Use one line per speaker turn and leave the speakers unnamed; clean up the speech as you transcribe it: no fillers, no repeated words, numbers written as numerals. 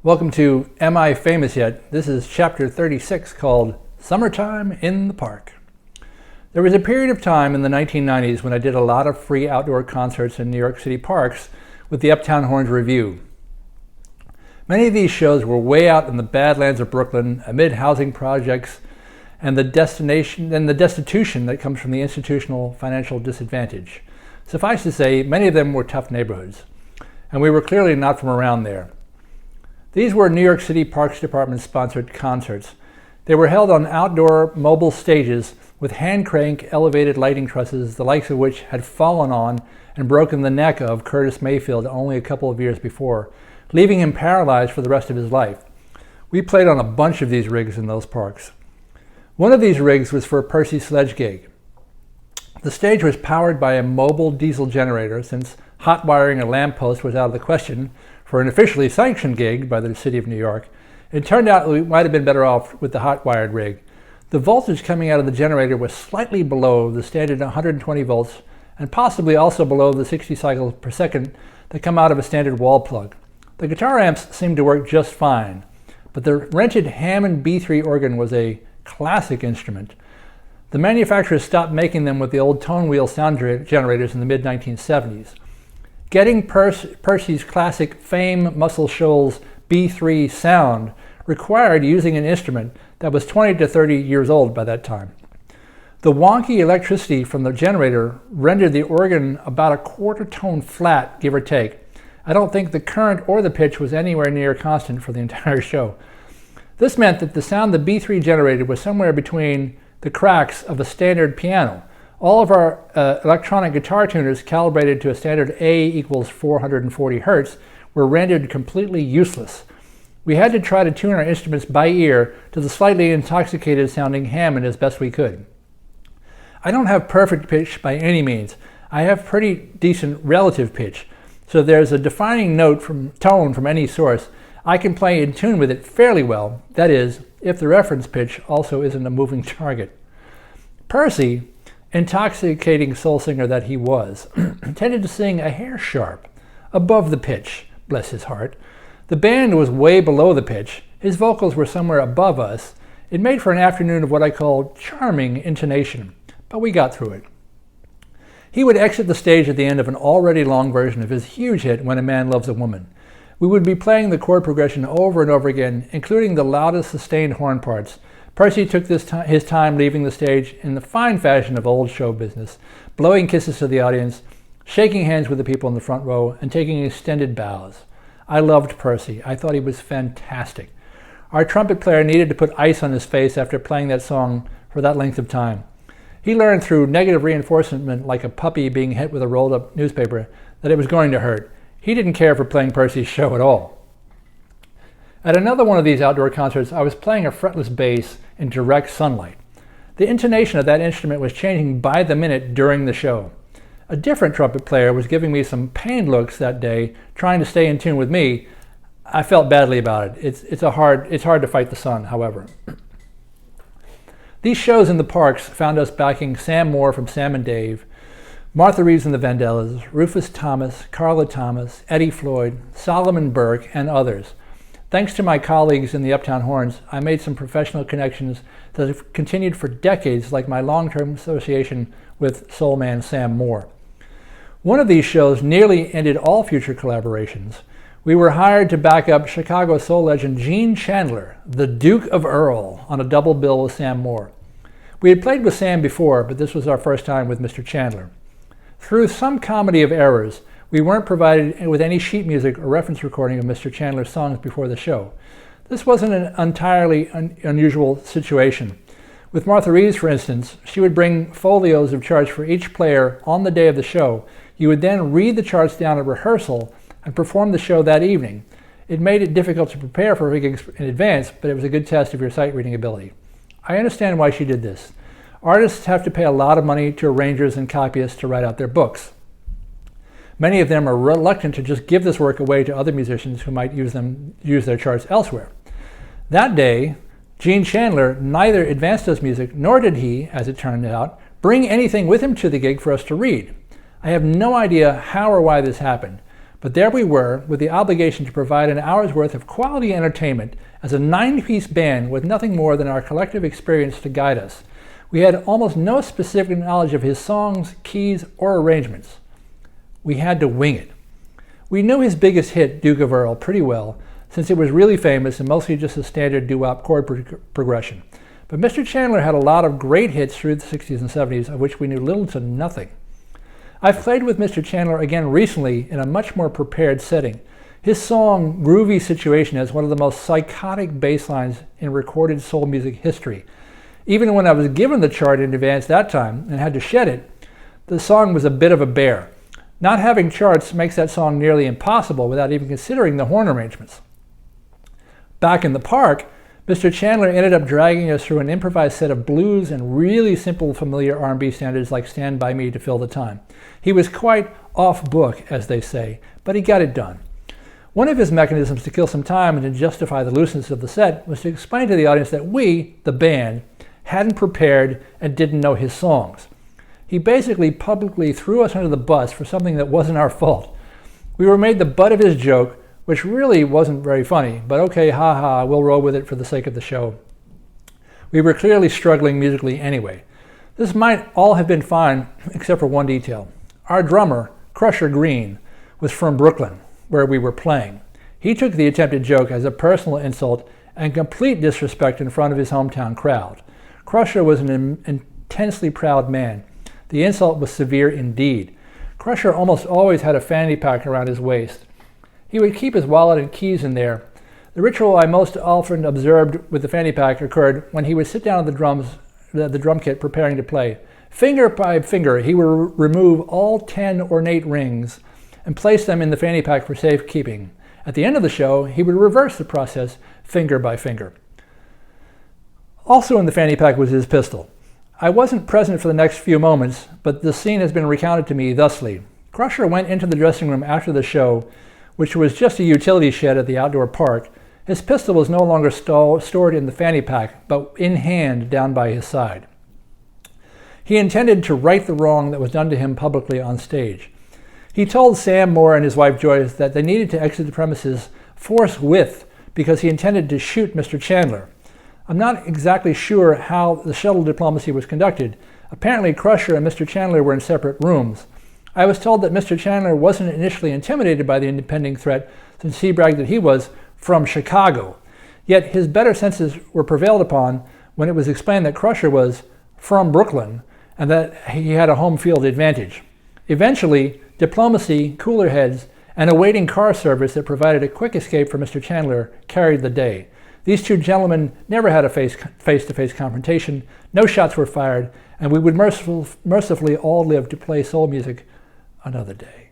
Welcome to Am I Famous Yet? This is chapter 36 called Summertime in the Park. There was a period of time in the 1990s when I did a lot of free outdoor concerts in New York City parks with the Uptown Horns Revue. Many of these shows were way out in the badlands of Brooklyn, amid housing projects and the destitution that comes from the institutional financial disadvantage. Suffice to say, many of them were tough neighborhoods, and we were clearly not from around there. These were New York City Parks Department-sponsored concerts. They were held on outdoor mobile stages with hand-crank elevated lighting trusses, the likes of which had fallen on and broken the neck of Curtis Mayfield only a couple of years before, leaving him paralyzed for the rest of his life. We played on a bunch of these rigs in those parks. One of these rigs was for a Percy Sledge gig. The stage was powered by a mobile diesel generator, since hot wiring a lamppost was out of the question for an officially sanctioned gig by the city of New York. It turned out we might have been better off with the hot wired rig. The voltage coming out of the generator was slightly below the standard 120 volts and possibly also below the 60 cycles per second that come out of a standard wall plug. The guitar amps seemed to work just fine, but the rented Hammond B3 organ was a classic instrument. The manufacturers stopped making them with the old tone wheel sound generators in the mid-1970s. Getting Percy's classic Fame Muscle Shoals B3 sound required using an instrument that was 20 to 30 years old by that time. The wonky electricity from the generator rendered the organ about a quarter tone flat, give or take. I don't think the current or the pitch was anywhere near constant for the entire show. This meant that the sound the B3 generated was somewhere between the cracks of a standard piano. All of our electronic guitar tuners calibrated to a standard A equals 440 hertz were rendered completely useless. We had to try to tune our instruments by ear to the slightly intoxicated sounding Hammond as best we could. I don't have perfect pitch by any means. I have pretty decent relative pitch, so there's a defining tone from any source. I can play in tune with it fairly well, that is, if the reference pitch also isn't a moving target. Percy, intoxicating soul singer that he was, tended to sing a hair sharp, above the pitch, bless his heart. The band was way below the pitch. His vocals were somewhere above us. It made for an afternoon of what I call charming intonation, but we got through it. He would exit the stage at the end of an already long version of his huge hit, When a Man Loves a Woman. We would be playing the chord progression over and over again, including the loudest sustained horn parts. Percy took his time leaving the stage in the fine fashion of old show business, blowing kisses to the audience, shaking hands with the people in the front row, and taking extended bows. I loved Percy. I thought he was fantastic. Our trumpet player needed to put ice on his face after playing that song for that length of time. He learned through negative reinforcement, like a puppy being hit with a rolled up newspaper, that it was going to hurt. He didn't care for playing Percy's show at all. At another one of these outdoor concerts, I was playing a fretless bass in direct sunlight. The intonation of that instrument was changing by the minute during the show. A different trumpet player was giving me some pained looks that day, trying to stay in tune with me. I felt badly about it. It's hard to fight the sun, however. These shows in the parks found us backing Sam Moore from Sam and Dave, Martha Reeves and the Vandellas, Rufus Thomas, Carla Thomas, Eddie Floyd, Solomon Burke, and others. Thanks to my colleagues in the Uptown Horns, I made some professional connections that have continued for decades, like my long-term association with soul man Sam Moore. One of these shows nearly ended all future collaborations. We were hired to back up Chicago soul legend Gene Chandler, the Duke of Earl, on a double bill with Sam Moore. We had played with Sam before, but this was our first time with Mr. Chandler. Through some comedy of errors, we weren't provided with any sheet music or reference recording of Mr. Chandler's songs before the show. This wasn't an entirely unusual situation. With Martha Reeves, for instance, she would bring folios of charts for each player on the day of the show. You would then read the charts down at rehearsal and perform the show that evening. It made it difficult to prepare for gigs in advance, but it was a good test of your sight reading ability. I understand why she did this. Artists have to pay a lot of money to arrangers and copyists to write out their books. Many of them are reluctant to just give this work away to other musicians who might use their charts elsewhere. That day, Gene Chandler neither advanced us music, nor did he, as it turned out, bring anything with him to the gig for us to read. I have no idea how or why this happened, But there we were, with the obligation to provide an hour's worth of quality entertainment as a 9-piece band with nothing more than our collective experience to guide us. We had almost no specific knowledge of his songs, keys, or arrangements. We had to wing it. We knew his biggest hit, Duke of Earl, pretty well, since it was really famous and mostly just a standard doo-wop chord progression. But Mr. Chandler had a lot of great hits through the 60s and 70s, of which we knew little to nothing. I've played with Mr. Chandler again recently in a much more prepared setting. His song, Groovy Situation, has one of the most psychotic bass lines in recorded soul music history. Even when I was given the chart in advance that time and had to shed it, the song was a bit of a bear. Not having charts makes that song nearly impossible without even considering the horn arrangements. Back in the park, Mr. Chandler ended up dragging us through an improvised set of blues and really simple familiar R&B standards like Stand By Me to Fill the Time. He was quite off-book, as they say, but he got it done. One of his mechanisms to kill some time and to justify the looseness of the set was to explain to the audience that we, the band, hadn't prepared and didn't know his songs. He basically publicly threw us under the bus for something that wasn't our fault. We were made the butt of his joke, which really wasn't very funny, but okay, haha, we'll roll with it for the sake of the show. We were clearly struggling musically anyway. This might all have been fine, except for one detail. Our drummer, Crusher Green, was from Brooklyn, where we were playing. He took the attempted joke as a personal insult and complete disrespect in front of his hometown crowd. Crusher was an intensely proud man. The insult was severe indeed. Crusher almost always had a fanny pack around his waist. He would keep his wallet and keys in there. The ritual I most often observed with the fanny pack occurred when he would sit down at the drum kit preparing to play. Finger by finger, he would remove all 10 ornate rings and place them in the fanny pack for safekeeping. At the end of the show, he would reverse the process finger by finger. Also in the fanny pack was his pistol. I wasn't present for the next few moments, but the scene has been recounted to me thusly. Crusher went into the dressing room after the show, which was just a utility shed at the outdoor park. His pistol was no longer stored in the fanny pack, but in hand down by his side. He intended to right the wrong that was done to him publicly on stage. He told Sam Moore and his wife Joyce that they needed to exit the premises forthwith because he intended to shoot Mr. Chandler. I'm not exactly sure how the shuttle diplomacy was conducted. Apparently Crusher and Mr. Chandler were in separate rooms. I was told that Mr. Chandler wasn't initially intimidated by the impending threat since he bragged that he was from Chicago. Yet his better senses were prevailed upon when it was explained that Crusher was from Brooklyn and that he had a home field advantage. Eventually, diplomacy, cooler heads, and a waiting car service that provided a quick escape for Mr. Chandler carried the day. These two gentlemen never had a face-to-face confrontation, no shots were fired, and we would mercifully all live to play soul music another day.